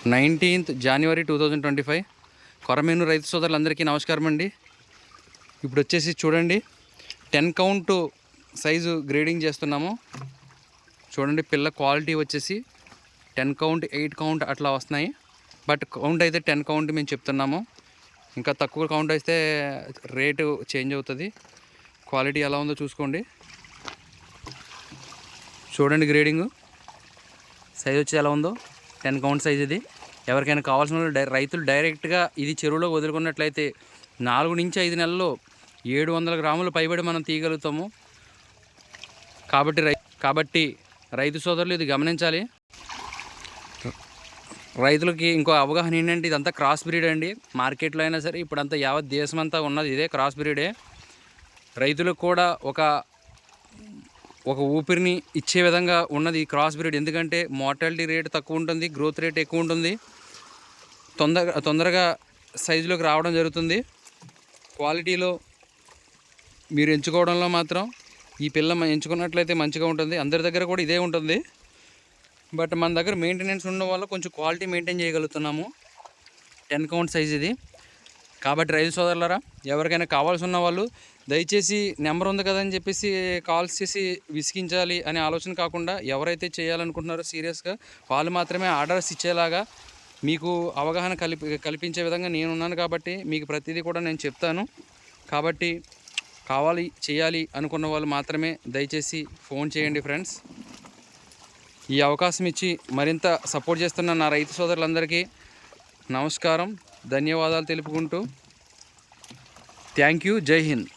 19th January 2025. కొరమేను రైతు సోదరులందరికీ నమస్కారం అండి. ఇప్పుడు వచ్చేసి చూడండి 10 కౌంట్ సైజు గ్రేడింగ్ చేస్తున్నాము. చూడండి పిల్ల క్వాలిటీ వచ్చేసి 10 కౌంట్ 8 కౌంట్ అట్లా వస్తున్నాయి. బట్ కౌంట్ అయితే 10 కౌంట్ మేము చెప్తున్నాము. ఇంకా తక్కువ కౌంట్ అయితే రేటు చేంజ్ అవుతుంది. క్వాలిటీ ఎలా ఉందో చూసుకోండి. చూడండి గ్రేడింగు సైజ్ వచ్చి ఎలా ఉందో 10 కౌంట్ సైజ్ ఇది. ఎవరికైనా కావాల్సిన రైతులు డైరెక్ట్గా ఇది చెరువులో వదులుకున్నట్లయితే 4 నుంచి 5 నెలల్లో 700 గ్రాములు పైబడి మనం తీయగలుగుతాము. కాబట్టి రైతు సోదరులు ఇది గమనించాలి. రైతులకి ఇంకో అవగాహన ఏంటంటే ఇదంతా క్రాస్ బ్రీడ్ అండి. మార్కెట్లో అయినా సరే ఇప్పుడంతా యావత్ దేశమంతా ఉన్నది ఇదే క్రాస్ బ్రీడే. రైతులకు కూడా ఒక ఊపిరిని ఇచ్చే విధంగా ఉన్నది క్రాస్ బ్రీడ్. ఎందుకంటే మోర్టాలిటీ రేట్ తక్కువ ఉంటుంది, గ్రోత్ రేట్ ఎక్కువ ఉంటుంది, తొందరగా సైజులోకి రావడం జరుగుతుంది. క్వాలిటీలో మీరు ఎంచుకోవడంలో మాత్రం ఈ పిల్ల ఎంచుకున్నట్లయితే మంచిగా ఉంటుంది. అందరి దగ్గర కూడా ఇదే ఉంటుంది. బట్ మన దగ్గర మెయింటెనెన్స్ ఉండడం వల్ల కొంచెం క్వాలిటీ మెయింటైన్ చేయగలుగుతున్నాము. 10 కౌంట్ సైజ్ ఇది. కాబట్టి రైతు సోదరులారా, ఎవరికైనా కావాల్సి ఉన్న వాళ్ళు దయచేసి నెంబర్ ఉంది కదని చెప్పేసి కాల్స్ చేసి విసిగించాలి అనే ఆలోచన కాకుండా ఎవరైతే చేయాలనుకుంటున్నారో సీరియస్గా వాళ్ళు మాత్రమే ఆర్డర్స్ ఇచ్చేలాగా మీకు అవగాహన కల్పించే విధంగా నేనున్నాను. కాబట్టి మీకు ప్రతిదీ కూడా నేను చెప్తాను. కాబట్టి చేయాలి అనుకున్న వాళ్ళు మాత్రమే దయచేసి ఫోన్ చేయండి ఫ్రెండ్స్. ఈ అవకాశం ఇచ్చి మరింత సపోర్ట్ చేస్తున్న నా రైతు సోదరులందరికీ నమస్కారం, ధన్యవాదాలు తెలుపుకుంటూ థ్యాంక్ యూ. జై హింద్.